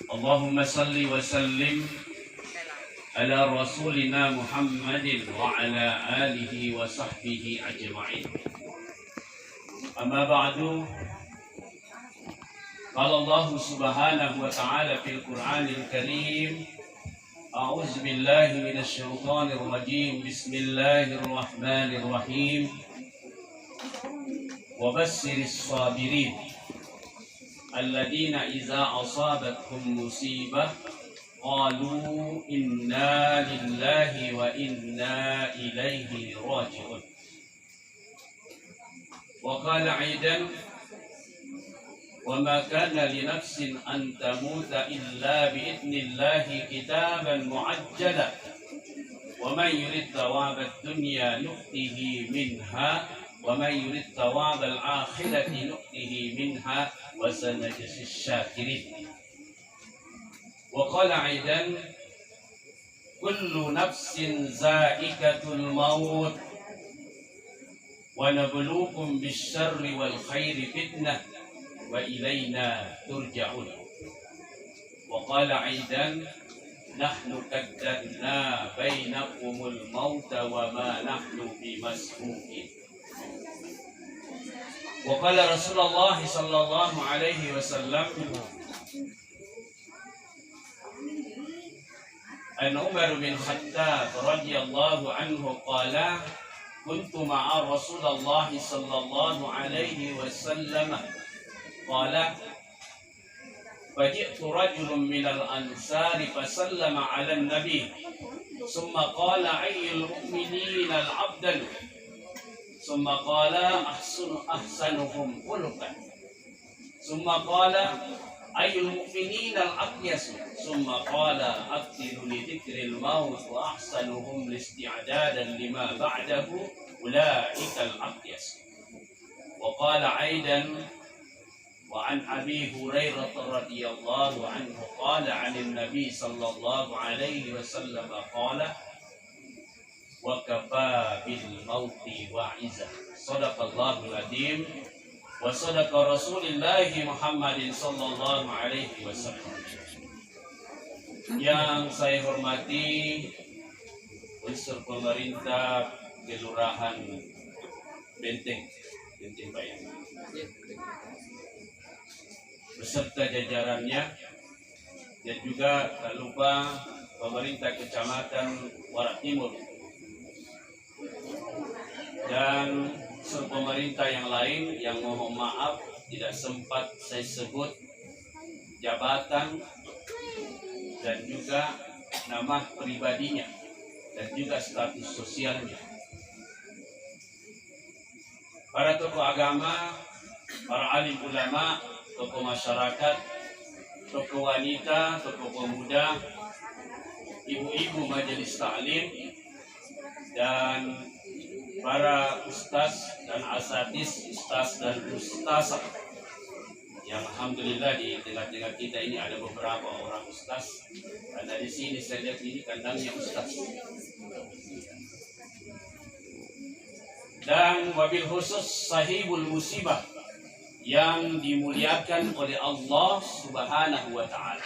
اللهم صل وسلم على رسولنا محمد وعلى آله وصحبه أجمعين. أما بعد، قال الله سبحانه وتعالى في القرآن الكريم: أعوذ بالله من الشيطان الرجيم، بسم الله الرحمن الرحيم. وبشر الصابرين الذين إذا أصابتهم مصيبة قالوا إنا لله وإنا إليه راجعون. وقال أيضا: وما كان لنفس أن تموت إلا بإذن الله كتابا معجلا ومن يرد ثواب الدنيا نؤته منها ومن يرد ثواب الآخرة نؤته منها وسنجزي الشاكرين. وقال أيضا: كل نفس ذائقة الموت ونبلوكم بالشر والخير فتنة وإلينا ترجعون. وقال أيضا: نحن قدرنا بينكم الموت وما نحن بمسبوقين. وقال رسول الله صلى الله عليه وسلم: عن عمر بن الخطاب رضي الله عنه قال: كنت مع رسول الله صلى الله عليه وسلم قال: فجئت رجل من الأنصار فسلم على النبي ثم قال: أي المؤمنين الأفضل؟ ثم قال: أحسنهم خلقا. ثم قال: أي المؤمنين الأقيس؟ ثم قال: أكثر لذكر الموت وأحسنهم استعدادا لما بعده أولئك الأقيس. وقال أيضا: وعن أبي هريرة رضي الله عنه قال عن النبي صلى الله عليه وسلم قال: وكفى بالموت واعظا. صدق الله العظيم وصدق رسول الله Muhammad sallallahu alaihi wasallam. Yang saya hormati unsur pemerintah Kelurahan Benteng Bayan beserta jajarannya, dan juga tak lupa pemerintah Kecamatan Warak Timur dan pemerintah yang lain yang mohon maaf tidak sempat saya sebut jabatan dan juga nama pribadinya dan juga status sosialnya. Para tokoh agama, para alim ulama, tokoh masyarakat, tokoh wanita, tokoh pemuda, ibu-ibu majelis taklim, dan para ustaz dan asatidz, ustaz dan ustazah, yang alhamdulillah di tengah-tengah kita ini ada beberapa orang ustaz. Karena di sini saya lihat ini kandangnya ustaz. Dan wabil khusus sahibul musibah yang dimuliakan oleh Allah Subhanahu wa taala.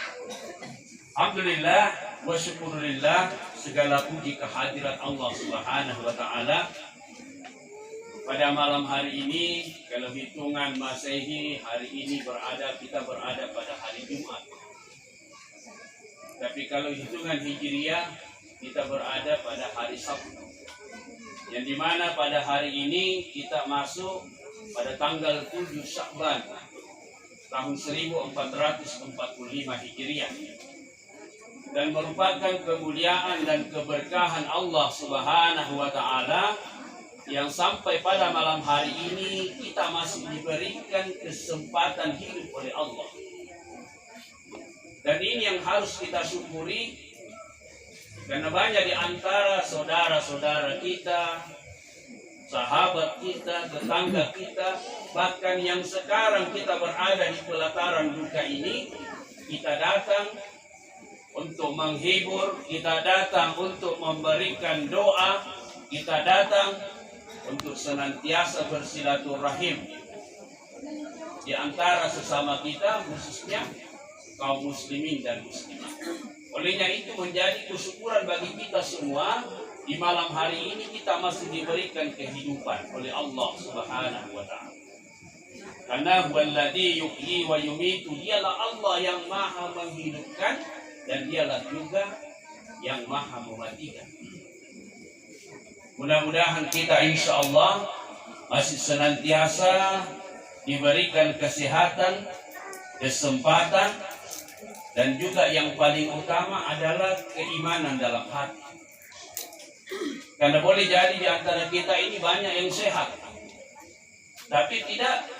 Alhamdulillah wa syukurillah, segala puji kehadirat Allah Subhanahu wa taala. Pada malam hari ini, kalau hitungan Masehi, hari ini kita berada pada hari Jumat. Tapi kalau hitungan Hijriah, kita berada pada hari Sabtu. Yang dimana pada hari ini kita masuk pada tanggal 7 Sya'ban tahun 1445 Hijriah. Dan merupakan kemuliaan dan keberkahan Allah Subhanahu wa taala yang sampai pada malam hari ini kita masih diberikan kesempatan hidup oleh Allah. Dan ini yang harus kita syukuri, karena banyak di antara saudara-saudara kita, sahabat kita, tetangga kita, bahkan yang sekarang kita berada di pelataran duka ini, kita datang untuk menghibur, kita datang untuk memberikan doa, kita datang untuk senantiasa bersilaturahim di antara sesama kita, khususnya kaum muslimin dan muslimat. Olehnya itu menjadi kesyukuran bagi kita semua di malam hari ini kita masih diberikan kehidupan oleh Allah Subhanahu wa taala. Karena huwallazi yuhyi wa yumitu, dialah Allah yang maha menghidupkan dan dialah juga yang maha mematikan. Mudah-mudahan kita insya Allah masih senantiasa diberikan kesehatan, kesempatan, dan juga yang paling utama adalah keimanan dalam hati. Karena boleh jadi di antara kita ini banyak yang sehat, tapi tidak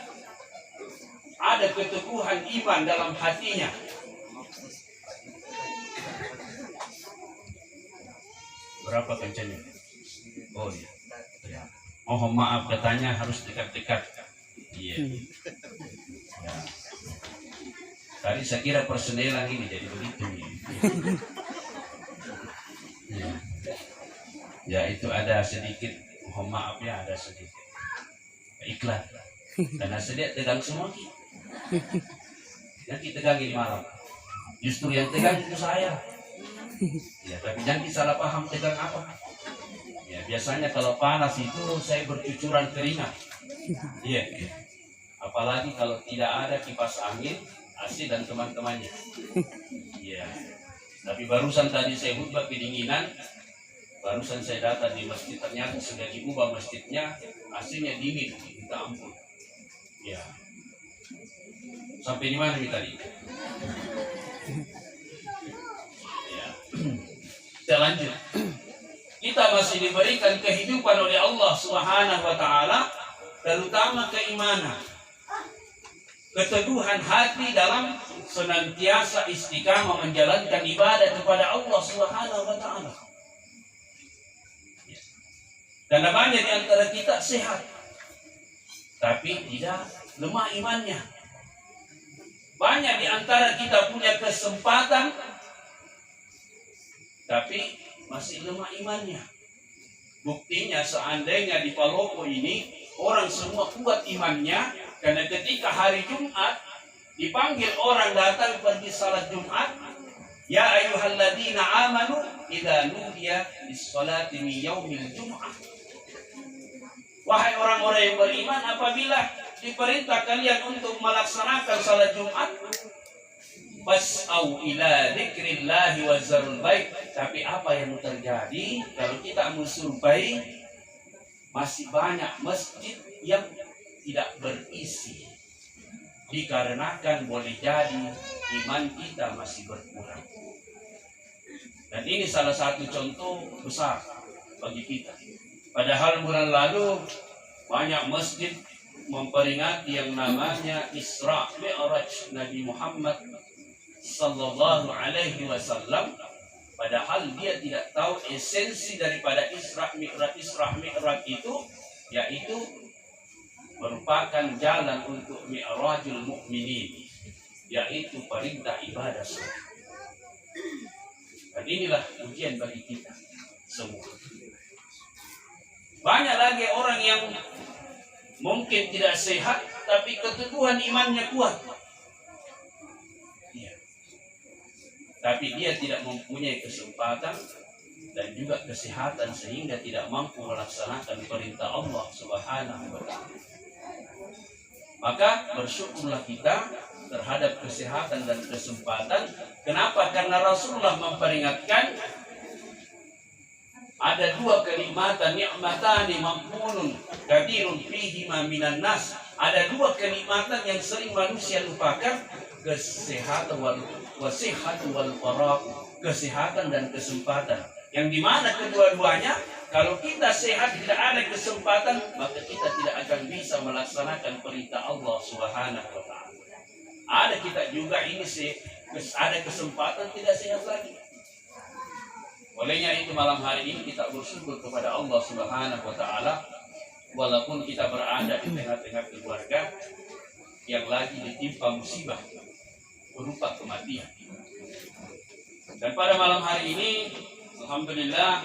ada keteguhan iman dalam hatinya. Berapa kencangnya? Oh iya. Mohon maaf katanya harus dekat-dekat. Iya. Ya. Tadi saya kira personelan ini jadi begitu. Ya. Ya itu ada sedikit, mohon maaf ya, ada sedikit iklan. Karena sedikit tegang semua. Yang kita tegang ini malam. Justru yang tegang itu saya. Ya, tapi jangan salah paham tegang apa. Ya, biasanya kalau panas itu saya bercucuran keringat. Iya. Apalagi kalau tidak ada kipas angin, AC dan teman-temannya. Iya. Tapi barusan tadi saya khutbah kedinginan. Barusan saya datang di masjid, ternyata sudah diubah masjidnya, AC-nya dingin, minta ampun. Ya. Sampai di mana nih tadi? Ya. Kita lanjut. Kita masih diberikan kehidupan oleh Allah Subhanahu wa taala, terutama keimanan. Keteguhan hati dalam senantiasa istiqamah menjalankan ibadah kepada Allah Subhanahu wa taala. Karena banyak di antara kita sehat, tapi tidak lemah imannya. Banyak di antara kita punya kesempatan, tapi masih lemah imannya. Buktinya seandainya di Palopo ini orang semua kuat imannya, karena ketika hari Jumat dipanggil orang datang pergi salat Jumat, ya ayyuhalladzina amanu idza nudiya lis-sholati min yaumil jum'ah. Wahai orang-orang yang beriman, apabila diperintah kalian untuk melaksanakan salat Jumat, fas'au ila dzikrillahi wa zarul bait. Tapi apa yang terjadi kalau kita mensurvei, masih banyak masjid yang tidak berisi, dikarenakan boleh jadi iman kita masih berkurang. Dan ini salah satu contoh besar bagi kita. Padahal bulan lalu banyak masjid memperingati yang namanya Isra Mi'raj Nabi Muhammad sallallahu alaihi wasallam, padahal dia tidak tahu esensi daripada Isra Mi'raj itu, yaitu merupakan jalan untuk mi'rajul mukminin, yaitu perintah ibadah sholat. Dan inilah ujian bagi kita semua. Banyak lagi orang yang mungkin tidak sehat, tapi keteguhan imannya kuat. Ya. Tapi dia tidak mempunyai kesempatan dan juga kesehatan sehingga tidak mampu melaksanakan perintah Allah Subhanahu wa taala. Maka bersyukurlah kita terhadap kesehatan dan kesempatan. Kenapa? Karena Rasulullah memperingatkan ada dua kenikmatan, nikmatani mampunun kadirun fihima minan nas. Ada dua kenikmatan yang sering manusia lupakan, kesehatan wal faraq, kesehatan dan kesempatan. Yang dimana kedua-duanya, kalau kita sehat tidak ada kesempatan, maka kita tidak akan bisa melaksanakan perintah Allah Subhanahu wa taala. Ada kita juga ini ada kesempatan tidak sehat lagi. Olehnya itu malam hari ini kita bersyukur kepada Allah Subhanahu wa taala, walaupun kita berada di tengah-tengah keluarga yang lagi ditimpa musibah berupa kematian. Dan pada malam hari ini alhamdulillah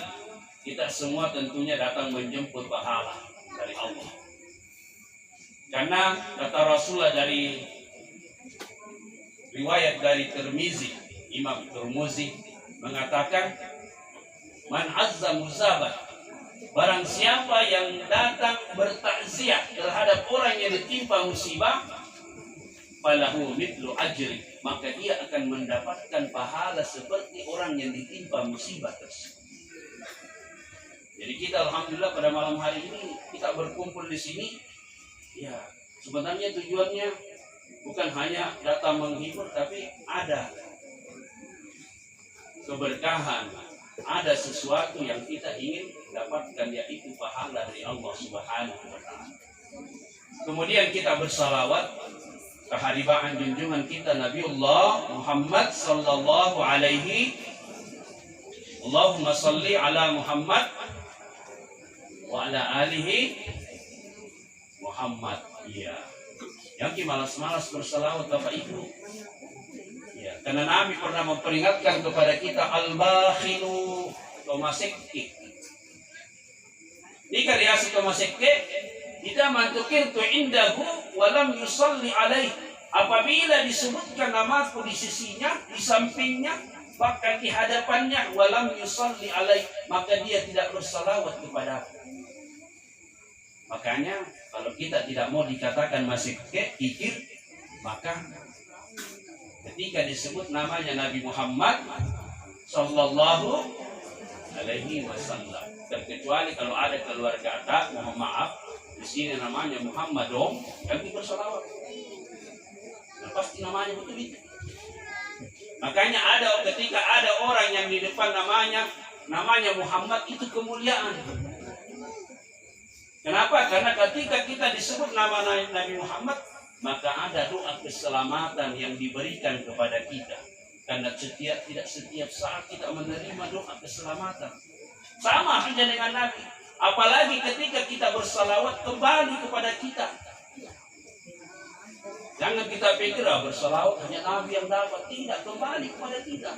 kita semua tentunya datang menjemput pahala dari Allah. Karena kata Rasulullah dari riwayat dari Tirmizi, Imam Tirmizi mengatakan, man azza muzabat, barang siapa yang datang bertakziah terhadap orang yang ditimpa musibah, falahu mithlu ajri, maka dia akan mendapatkan pahala seperti orang yang ditimpa musibah tersebut. Jadi kita alhamdulillah pada malam hari ini kita berkumpul di sini, ya sebenarnya tujuannya bukan hanya datang menghibur, tapi ada keberkahan, ada sesuatu yang kita ingin dapatkan, yaitu pahala dari Allah Subhanahu wa Ta'ala. Kemudian kita bersalawat kehadiran junjungan kita Nabiullah Muhammad sallallahu alaihi, Allahumma salli ala Muhammad wa ala alihi Muhammad. Ya, yang malas-malas bersalawat Bapak Ibu. Ya, karena Nabi pernah memperingatkan kepada kita al-bakhilu tomasekki. Jika dia tomasekki, tidak mantukirtu indahu walam yusalli alaih. Apabila disebutkan namaku di sisinya, di sampingnya, bahkan di hadapannya, walam yusalli alaih, maka dia tidak bersalawat kepadaku. Makanya kalau kita tidak mau dikatakan masih kikir, maka ketika disebut namanya Nabi Muhammad sallallahu alaihi wasallam, terkecuali kalau ada keluarga tak, mohon maaf, di sini namanya Muhammad dong, kami bersalawat. Nah, pasti namanya betul itu. Makanya ketika ada orang yang di depan namanya Muhammad, itu kemuliaan. Kenapa? Karena ketika kita disebut nama Nabi Muhammad, maka ada doa keselamatan yang diberikan kepada kita. Karena tidak setiap saat kita menerima doa keselamatan. Sama hanya dengan Nabi. Apalagi ketika kita bersalawat kembali kepada kita. Jangan kita pikir bersalawat hanya Nabi yang dapat. Tidak, kembali kepada kita.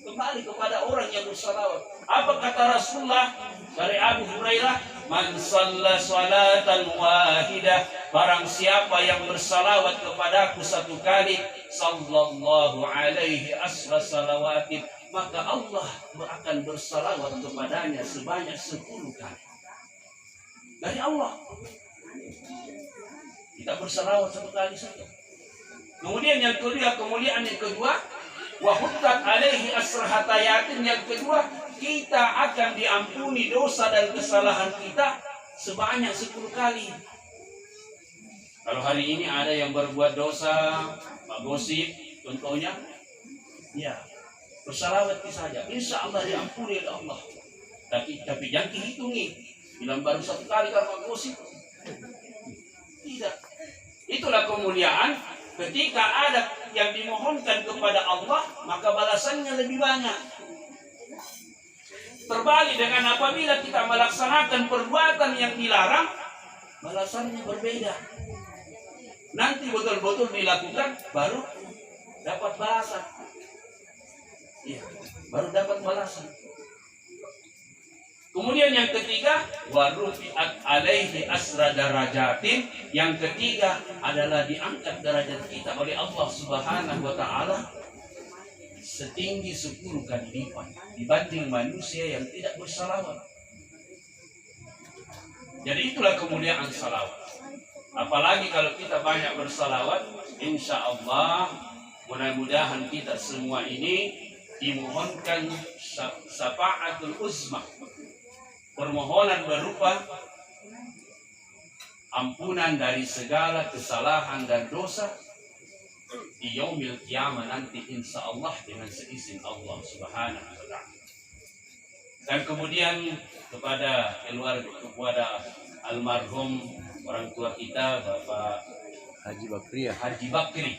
Kembali kepada orang yang bersalawat. Apa kata Rasulullah dari Abu Hurairah? Man shalla salatan wahidah, barang siapa yang bersalawat kepadaku satu kali, sallallahu alaihi asra salawatin, maka Allah akan bersalawat kepadanya sebanyak 10 kali. Dari Allah. Kita bersalawat 1 kali saja. Kemudian yang kedua, kemuliaan yang kedua, wa huttat alaihi asrahatayatin, yang kedua, kita akan diampuni dosa dan kesalahan kita sebanyak 10 kali. Kalau hari ini ada yang berbuat dosa, gosip contohnya, ya bersalawat saja, insya Allah diampuni oleh Allah. Tapi jangan dihitungi, bilang baru 1 kali karena gosip. Tidak. Itulah kemuliaan ketika ada yang dimohonkan kepada Allah, maka balasannya lebih banyak. Terbalik dengan apabila kita melaksanakan perbuatan yang dilarang, balasannya berbeda. Nanti betul-betul dilakukan, baru dapat balasan. Ya, baru dapat balasan. Kemudian yang ketiga, warufi'at alaihi asra darajatin. Yang ketiga adalah diangkat derajat kita oleh Allah Subhanahu wa Ta'ala setinggi 10 kali lipat dibanding manusia yang tidak bersalawat. Jadi itulah kemuliaan salawat. Apalagi kalau kita banyak bersalawat, insya Allah mudah-mudahan kita semua ini dimohonkan syafaatul uzma, permohonan berupa ampunan dari segala kesalahan dan dosa di yaumil qiyamah nanti, insya Allah dengan seizin Allah Subhanahu wa Ta'ala. Dan kemudian kepada almarhum orang tua kita Bapak Haji Bakriah. Haji Bakri.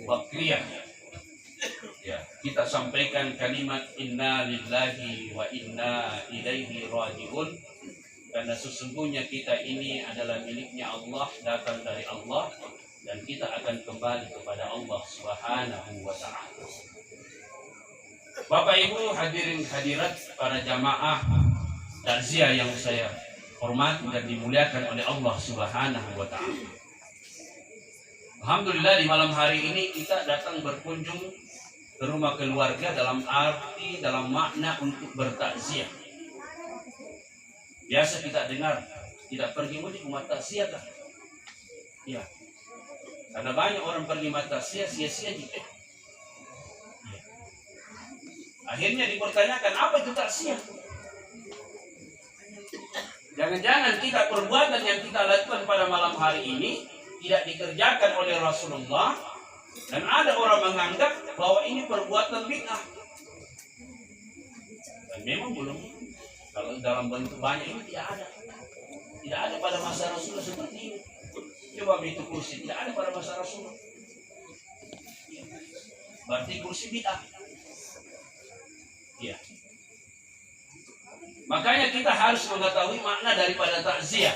Bakriah. Ya, kita sampaikan kalimat inna lillahi wa inna ilaihi raji'un, karena sesungguhnya kita ini adalah miliknya Allah, datang dari Allah, dan kita akan kembali kepada Allah Subhanahu wa Ta'ala. Bapak Ibu hadirin hadirat, para jamaah takziah yang saya hormati dan dimuliakan oleh Allah Subhanahu wa Ta'ala. Alhamdulillah di malam hari ini kita datang berkunjung ke rumah keluarga dalam arti, dalam makna untuk bertakziah. Biasa kita dengar, tidak pergi mudik umat takziah kan? Ya, karena banyak orang pergi umat takziah sia-sia juga. Ya. Akhirnya dipertanyakan, apa itu takziah? Jangan-jangan kita perbuatan yang kita lakukan pada malam hari ini tidak dikerjakan oleh Rasulullah, dan ada orang menganggap bahwa ini perbuatan bid'ah. Dan memang belum, kalau dalam bentuk banyak ini tidak ada pada masa Rasulullah seperti ini. Coba itu kursi, tidak ada pada masa Rasulullah. Berarti kursi bid'ah. Ya. Makanya kita harus mengetahui makna daripada takziah.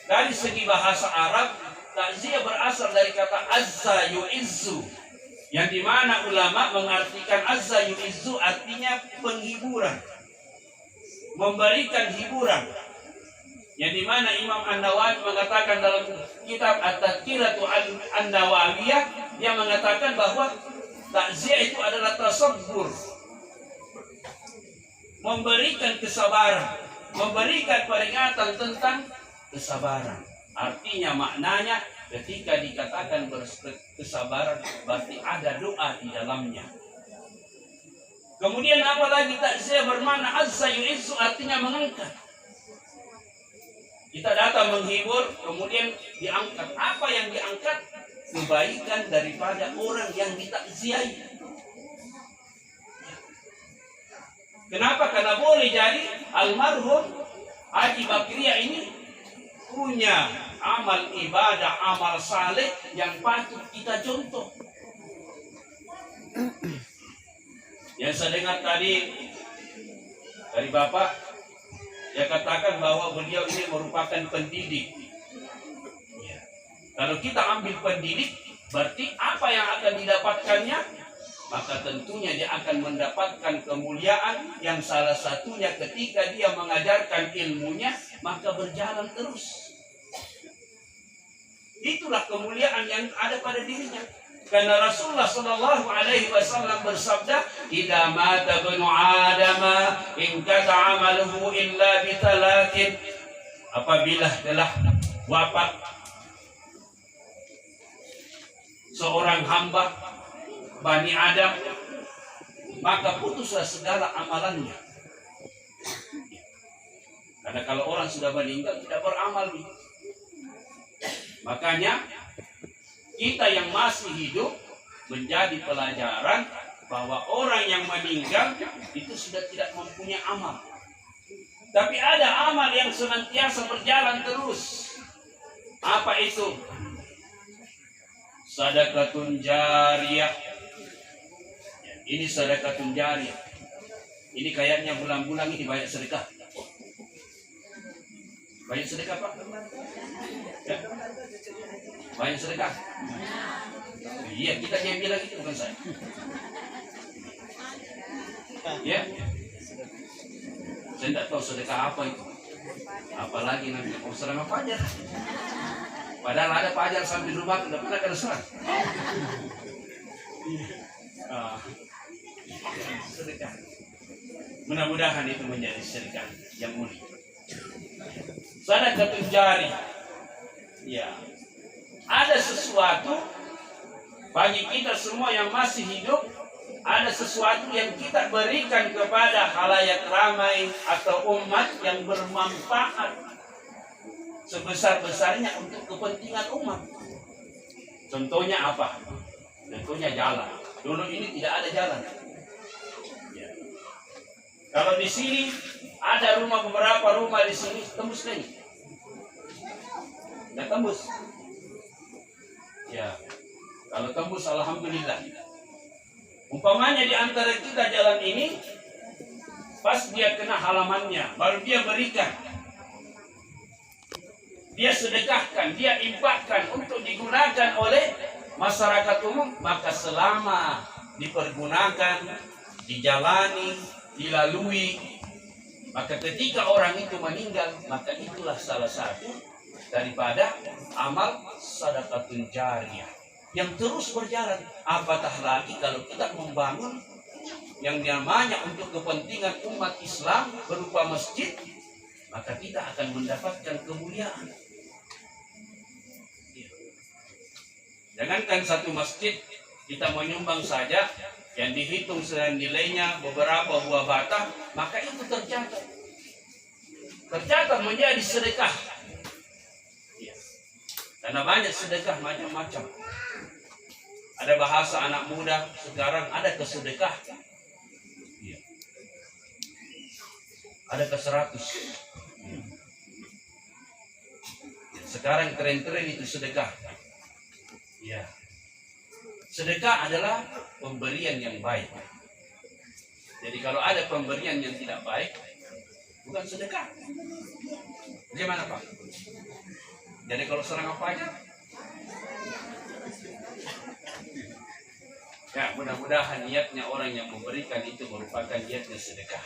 Dari segi bahasa Arab, takziah berasal dari kata azza yu'izzu, yang dimana ulama mengartikan azza yu'izzu artinya penghiburan, memberikan hiburan. Yang dimana Imam An-Nawawi mengatakan dalam kitab At-Tadhkiratu An-Nawawiyah, yang mengatakan bahwa takziah itu adalah tasabbur, memberikan kesabaran, memberikan peringatan tentang kesabaran. Artinya maknanya ketika dikatakan kesabaran berarti ada doa di dalamnya. Kemudian apalagi takziah bermakna azza yu'izzu, artinya mengangkat. Kita datang menghibur, kemudian diangkat. Apa yang diangkat? Kebaikan daripada orang yang ditakziahi. Kenapa? Karena boleh jadi almarhum Haji Bakriah ini punya amal ibadah, amal saleh yang patut kita contoh. Yang saya dengar tadi dari Bapak, dia katakan bahwa beliau ini merupakan pendidik. Ya. Kalau kita ambil pendidik, berarti apa yang akan didapatkannya? Maka tentunya dia akan mendapatkan kemuliaan yang salah satunya ketika dia mengajarkan ilmunya, maka berjalan terus. Itulah kemuliaan yang ada pada dirinya. Karena Rasulullah Shallallahu Alaihi Wasallam bersabda, "Idza mata ibnu Adam, in qata amaluhu illa bi thalathin." Apabila telah wafat seorang hamba Bani Adam, maka putuslah segala amalannya. Karena kalau orang sudah meninggal tidak beramal. Makanya kita yang masih hidup menjadi pelajaran bahwa orang yang meninggal itu sudah tidak mempunyai amal. Tapi ada amal yang senantiasa berjalan terus. Apa itu? Sedekatun jariyah. Ini sedekatun jariyah. Ini kayaknya bulan-bulan ini banyak sedekah. Banyak sedekah, Pak? Ya? Banyak sedekah? Iya, kita yang bilang itu bukan saya. Ya? Saya tidak tahu sedekah apa itu. Apalagi nanti mau serang fajar. Padahal ada fajar sampai rumah tidak pernah ada serang. Sedekah. Mudah-mudahan itu menjadi sedekah yang mulia. Sedekah jari. Ya. Ada sesuatu bagi kita semua yang masih hidup, ada sesuatu yang kita berikan kepada khalayak ramai atau umat yang bermanfaat sebesar-besarnya untuk kepentingan umat. Contohnya apa? Contohnya jalan. Dulu ini tidak ada jalan. Ya. Kalau di sini ada beberapa rumah di sini tembus lagi. Tidak tembus. Ya, kalau tembus alhamdulillah. Umpamanya di antara kita jalan ini, pas dia kena halamannya, baru dia berikan. Dia sedekahkan, dia infakkan untuk digunakan oleh masyarakat umum, maka selama dipergunakan, dijalani, dilalui, maka ketika orang itu meninggal, maka itulah salah satu daripada amal sedekatun jariyah yang terus berjalan. Apatah lagi kalau kita membangun yang namanya untuk kepentingan umat Islam berupa masjid, maka kita akan mendapatkan kemuliaan. Jangankan satu masjid, kita menyumbang saja yang dihitung nilainya beberapa buah bata, maka itu tercatat menjadi sedekah. Karena banyak sedekah macam-macam. Ada bahasa anak muda sekarang, ada kesedekah. Ada ke-100. Sekarang tren-tren itu sedekah. Ya. Sedekah adalah pemberian yang baik. Jadi kalau ada pemberian yang tidak baik, bukan sedekah. Bagaimana Pak? Jadi kalau serang apa aja? Ya, mudah-mudahan niatnya orang yang memberikan itu merupakan niatnya sedekah.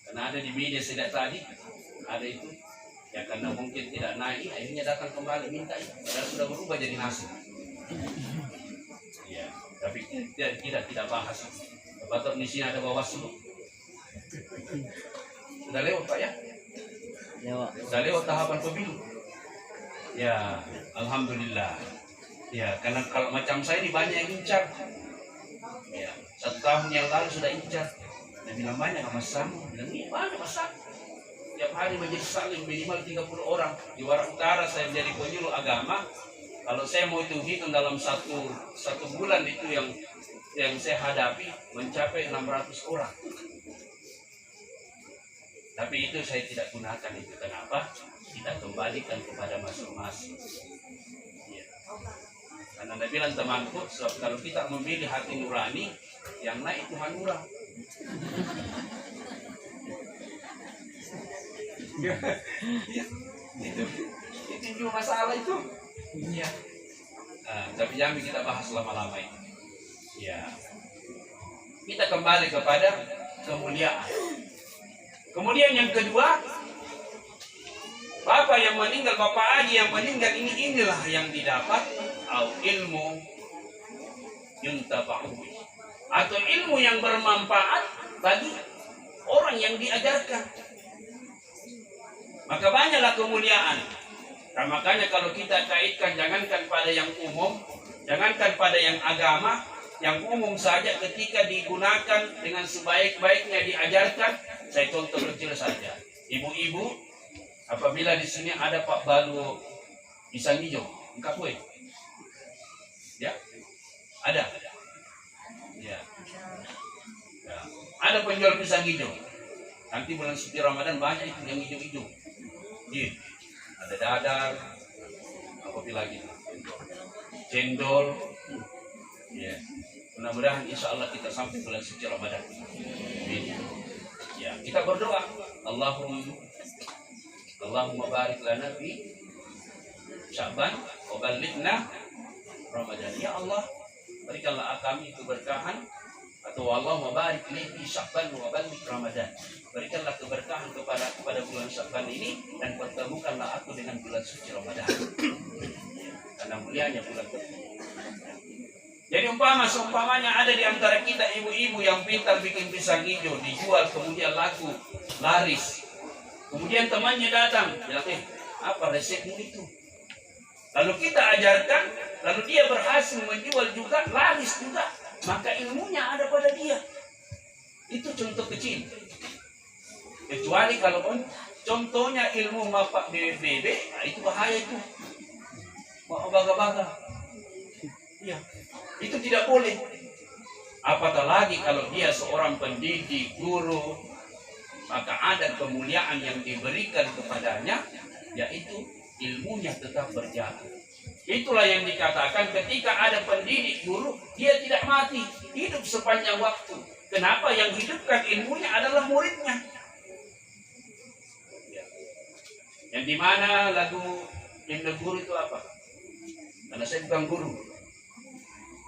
Karena ada di media sejak tadi, ada itu. Ya karena mungkin tidak naik, akhirnya datang kembali minta. Padahal sudah berubah jadi nasi. Ya, tapi tidak bahas. Bapak di sini ada Bawaslu. Sudah lewat Pak ya? Lewat. Sudah lewat tahapan pemilu. Ya, alhamdulillah. Ya, karena kalau macam saya ini banyak yang incar. Ya, 1 tahun yang lalu sudah incar. Dan bilang banyak sama. Bilang ini banyak masalah. Tiap hari menjadi saling minimal 30 orang. Di Warak Utara saya menjadi penyuluh agama. Kalau saya mau hitung dalam satu bulan itu yang saya hadapi mencapai 600 orang. Tapi itu saya tidak gunakan itu. Kenapa? Kita kembalikan kepada masing-masing. Ya. Karena Nabi bilang temanku, sebab kalau kita memilih hati nurani, yang naik itu hanura. Ya, itu juga masalah itu. Ya. Tapi jangan kita bahas lama-lama ini. Ya. Kita kembali kepada kemuliaan. Kemudian yang kedua, bapak yang meninggal, bapak Haji yang meninggal inilah yang didapat au ilmu yuntafa'u, atau ilmu yang bermanfaat bagi orang yang diajarkan. Maka banyaklah kemuliaan. Nah, makanya kalau kita kaitkan, jangankan pada yang umum, jangankan pada yang agama, yang umum saja ketika digunakan dengan sebaik-baiknya diajarkan. Saya contoh kecil saja. Ibu-ibu, apabila di sini ada Pak Balu pisang hijau, engkau kue? Ya, ada. Ya. Ya. Ada penjual pisang hijau. Nanti bulan suci Ramadan banyak itu yang hijau-hijau. Iya. Ada dadar, apabila gitu, cendol. Ya. Mudah-mudahan insya Allah kita sampai bulan suci Ramadan. Ya, kita berdoa. Allahumma barik lana fi Sya'ban wa ballighna Ramadan. Ya Allah, berikanlah kami keberkahan, atau Allahumma barik li fi Sya'ban wa balligh Ramadan. Berikanlah keberkahan kepada bulan Sya'ban ini dan pertemukanlah aku dengan bulan suci Ramadan. Karena mulianya bulan tersebut. Jadi seumpamanya ada di antara kita ibu-ibu yang pintar bikin pisang hijau, dijual kemudian laku, laris. Kemudian temannya datang, bilang, apa resepmu itu? Lalu kita ajarkan, lalu dia berhasil menjual juga, laris juga. Maka ilmunya ada pada dia. Itu contoh kecil. Kecuali kalau contohnya ilmu mapak BBB, nah itu bahaya itu. Mau baga-baga. Ya, itu tidak boleh. Apatah lagi kalau dia seorang pendidik, guru, maka ada kemuliaan yang diberikan kepadanya, yaitu ilmunya tetap berjalan. Itulah yang dikatakan ketika ada pendidik, guru, dia tidak mati, hidup sepanjang waktu. Kenapa? Yang hidupkan ilmunya adalah muridnya. Yang dimana lagu Indah Guru itu apa? Karena saya bukan guru.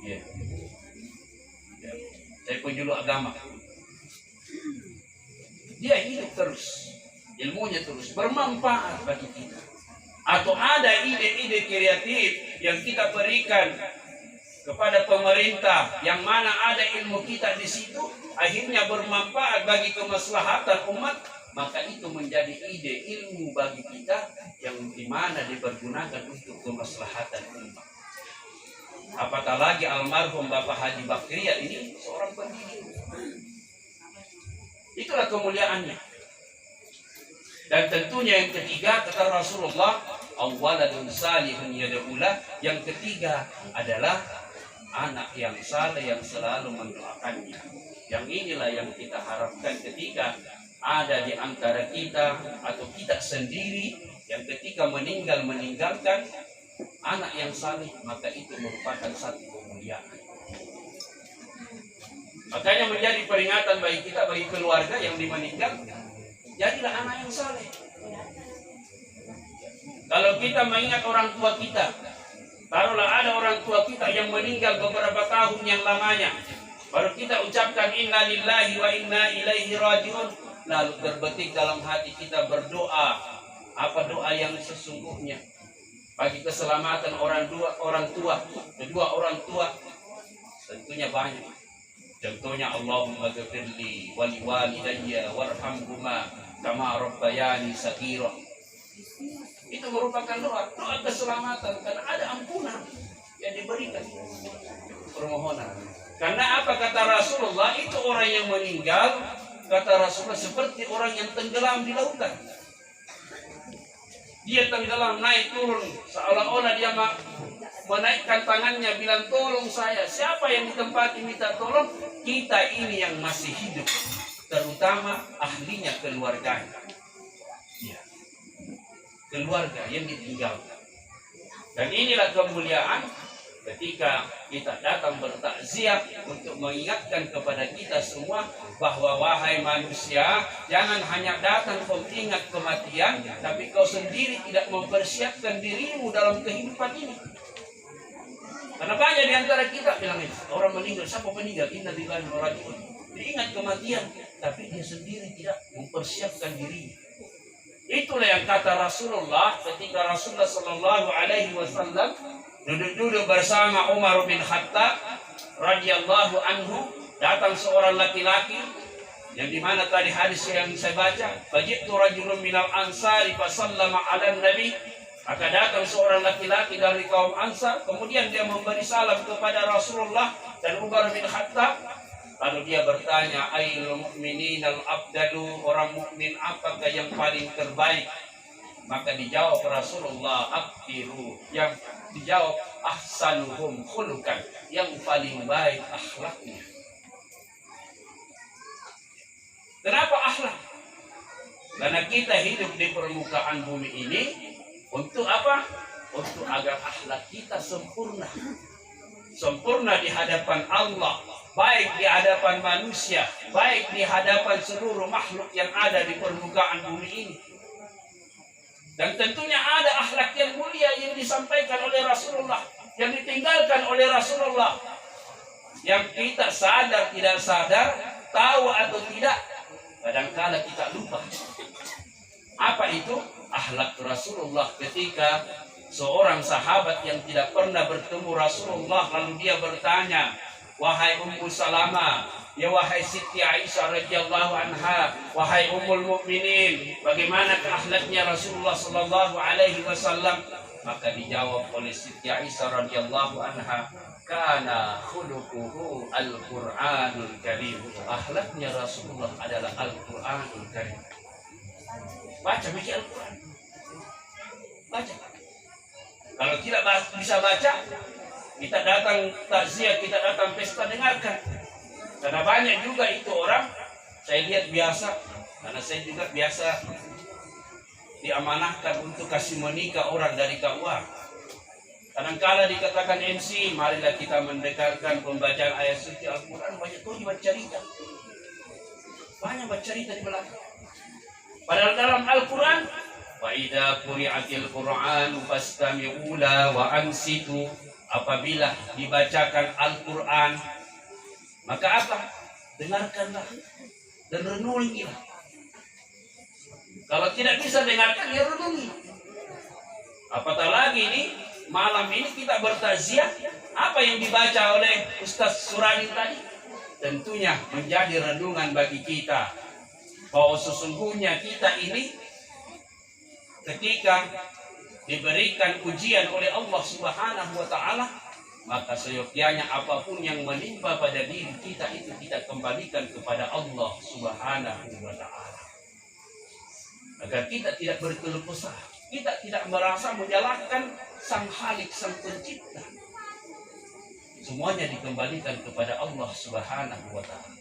Ya. Ya. Saya penyuluh agama. Dia hidup terus, ilmunya terus bermanfaat bagi kita. atau ada ide-ide kreatif yang kita berikan kepada pemerintah, yang mana ada ilmu kita di situ, akhirnya bermanfaat bagi kemaslahatan umat, maka itu menjadi ide ilmu bagi kita yang dimana dipergunakan untuk kemaslahatan umat. Apatah lagi almarhum Bapak Haji Bakriat ini seorang pendidik. Itulah kemuliaannya. Dan tentunya yang ketiga, kata Rasulullah, awwaladun salihun yad'ulah, yang ketiga adalah anak yang saleh yang selalu mendoakannya. Yang inilah yang kita harapkan ketika ada di antara kita atau kita sendiri yang ketika meninggalkan anak yang saleh, maka itu merupakan satu kemuliaan. Makanya menjadi peringatan bagi kita, bagi keluarga yang meninggal, jadilah anak yang saleh. Kalau kita mengingat orang tua kita, taruhlah ada orang tua kita yang meninggal beberapa tahun yang lamanya, baru kita ucapkan inna lillahi wa inna ilaihi rajiun, lalu terbetik dalam hati kita berdoa, apa doa yang sesungguhnya bagi keselamatan kedua orang tua, tentunya banyak. Contohnya Allahumma ghfirli wa liwalidayya warhamhuma kama rabbayani shaghira. Itu merupakan doa keselamatan, karena ada ampunan yang diberikan, permohonan. Karena apa kata Rasulullah, itu orang yang meninggal, kata Rasulullah, seperti orang yang tenggelam di lautan. Dia tenggelam, naik turun, seolah-olah dia menaikkan tangannya bilang tolong saya. Siapa yang ditempati minta tolong? Kita ini yang masih hidup, terutama ahlinya keluarganya. Ya, keluarga yang ditinggalkan. Dan inilah kemuliaan ketika kita datang bertakziah untuk mengingatkan kepada kita semua bahwa wahai manusia, jangan hanya datang kau ingat kematian, tapi kau sendiri tidak mempersiapkan dirimu dalam kehidupan ini. Karena banyak di antara kita bilang orang meninggal, siapa meninggal? Inna lillahi wa inna ilaihi raji'un. Diingat kematian, tapi dia sendiri tidak mempersiapkan dirinya. Itulah yang kata Rasulullah ketika Rasulullah Sallallahu Alaihi Wasallam duduk-duduk bersama Umar bin Khattab radhiyallahu anhu, datang seorang laki-laki yang dimana tadi hadis yang saya baca, faji'tu rajulun minal ansari fasallama ala nabi. Maka datang seorang laki-laki dari kaum Ansar, kemudian dia memberi salam kepada Rasulullah dan Umar bin Khattab. Lalu dia bertanya, ayyul mu'minin al-afdalu, orang mukmin apakah yang paling terbaik? Maka dijawab Rasulullah, aktiru, yang dijawab ahsanuhum khulukan, yang paling baik akhlaknya. Kenapa akhlak? Karena kita hidup di permukaan bumi ini untuk apa? Untuk agar akhlak kita sempurna. Sempurna di hadapan Allah, baik di hadapan manusia, baik di hadapan seluruh makhluk yang ada di permukaan bumi ini. Dan tentunya ada akhlak yang mulia yang disampaikan oleh Rasulullah, yang ditinggalkan oleh Rasulullah, yang kita sadar tidak sadar, tahu atau tidak, kadang-kala kita lupa. Apa itu? Akhlak Rasulullah ketika seorang sahabat yang tidak pernah bertemu Rasulullah, lalu dia bertanya, wahai Ummu Salamah, ya wahai Siti Aisyah radhiyallahu anha, wahai Ummul Mukminin, bagaimana akhlaknya Rasulullah sallallahu alaihi wasallam? Maka dijawab oleh Siti Aisyah radhiyallahu anha, kana khuluquhu al-Qur'anul Karim. Akhlaknya Rasulullah adalah Al-Qur'anul Karim. Baca Al-Quran. Baca. Kalau tidak bisa baca, kita datang takziah, kita datang pesta, dengarkan. Karena banyak juga itu orang, saya lihat biasa, karena saya juga biasa diamanahkan untuk kasih menikah orang dari KUA. Kadang-kala dikatakan MC, marilah kita mendengarkan pembacaan ayat suci Al-Quran. Banyak tuh baca cerita. Banyak baca cerita di belakang. Padahal dalam Al-Quran, wa idza quri'atil Qur'an fastami'u la wa ansitu, apabila dibacakan Al-Quran, maka apa? Dengarkanlah dan renungilah. Kalau tidak bisa dengarkan, ya renungi. Apatah lagi ini malam ini kita bertaziah, apa yang dibaca oleh Ustaz Surani tadi tentunya menjadi renungan bagi kita bahwa sesungguhnya kita ini ketika diberikan ujian oleh Allah Subhanahu wa taala, maka seyogyanya apapun yang menimpa pada diri kita itu kita kembalikan kepada Allah Subhanahu wa taala. Agar kita tidak berkeluh kesah, kita tidak merasa menyalahkan Sang Khalik, Sang Pencipta. Semuanya dikembalikan kepada Allah Subhanahu wa taala.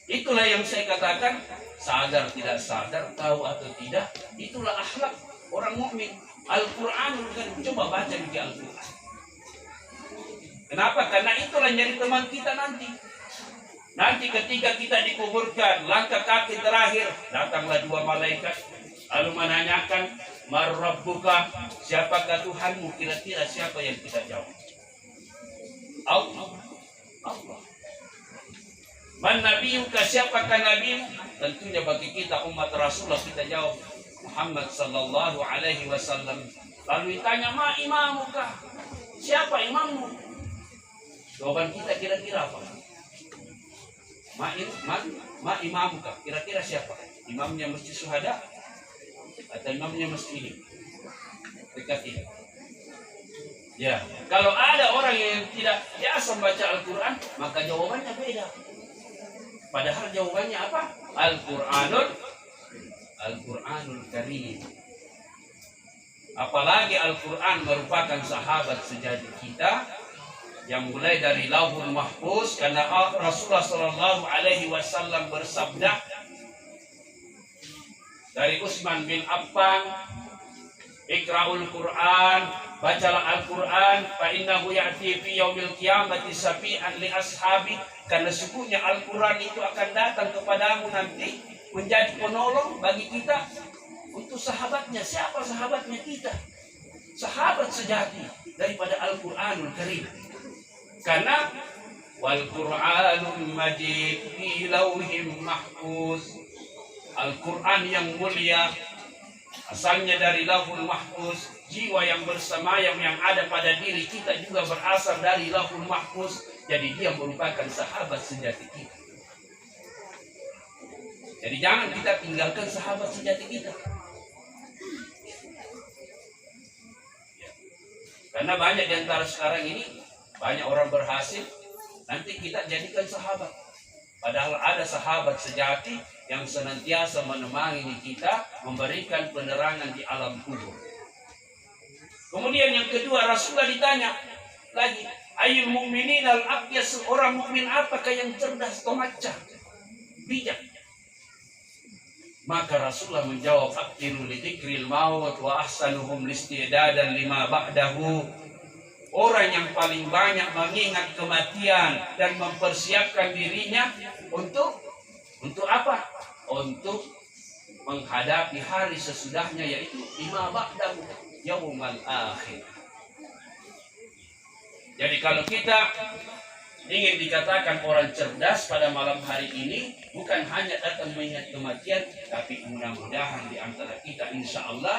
Itulah yang saya katakan, sadar tidak sadar, tahu atau tidak, itulah akhlak orang mukmin. Al-Quran kan, coba baca di Al-Quran. Kenapa? Karena itulah jadi teman kita nanti. Nanti ketika kita dikuburkan, langkah kaki terakhir, datanglah dua malaikat lalu menanyakan, "Man rabbuka?" Siapakah Tuhanmu? Kira-kira siapa yang kita jawab? Allah. Allah. "Man nabiyuka?" Siapakah nabimu? Tentunya bagi kita umat Rasulullah kita jawab Muhammad sallallahu alaihi wasallam. Lalu ditanya, "Ma imamuka?" Siapa imammu? Jawaban kita kira-kira apa? Ma imamuka? Kira-kira siapa? Imamnya Masjid Syuhada atau imamnya Masjid ini? Dekat tidak. Ya, kalau ada orang yang tidak biasa membaca Al-Quran, maka jawabannya beda. Padahal jawabannya apa? Al-Quranul Karim. Apalagi Al-Quran merupakan sahabat sejati kita yang mulai dari Lauhul Mahfuz, karena Rasulullah Shallallahu Alaihi Wasallam bersabda dari Utsman bin Affan, "Iqra'ul Quran, bacalah Al-Quran, fa innahu ya'ti fi yaumil qiyamati syafi'an li ashabi." Karena sesungguhnya Al-Quran itu akan datang kepadamu nanti menjadi penolong bagi kita untuk sahabatnya. Siapa sahabatnya kita? Sahabat sejati daripada Al-Quranul Karim. Karena wal Qur'anul Majid fi lauhim mahfuz. Al-Quran yang mulia asalnya dari Lauhul Mahfuz. Jiwa yang bersemayam yang ada pada diri kita juga berasal dari Lauhul Mahfuz. Jadi dia merupakan sahabat sejati kita. Jadi jangan kita tinggalkan sahabat sejati kita. Karena banyak di antara sekarang ini, banyak orang berhasil, nanti kita jadikan sahabat. Padahal ada sahabat sejati yang senantiasa menemani kita, memberikan penerangan di alam kubur. Kemudian yang kedua, Rasulullah ditanya lagi, "Ayyul mu'minin al-aqyas?" Orang mukmin apakah yang cerdas, tomacah, bijak? Maka Rasulullah menjawab, "Aqiru li dzikril maut wa ahsanuhum listi'dadan lima ba'dahu." Orang yang paling banyak mengingat kematian dan mempersiapkan dirinya untuk apa? Untuk menghadapi hari sesudahnya, yaitu lima ba'dahu, yaumul akhir. Jadi kalau kita ingin dikatakan orang cerdas pada malam hari ini, bukan hanya datang mengingat kematian, tapi mudah-mudahan di antara kita insya Allah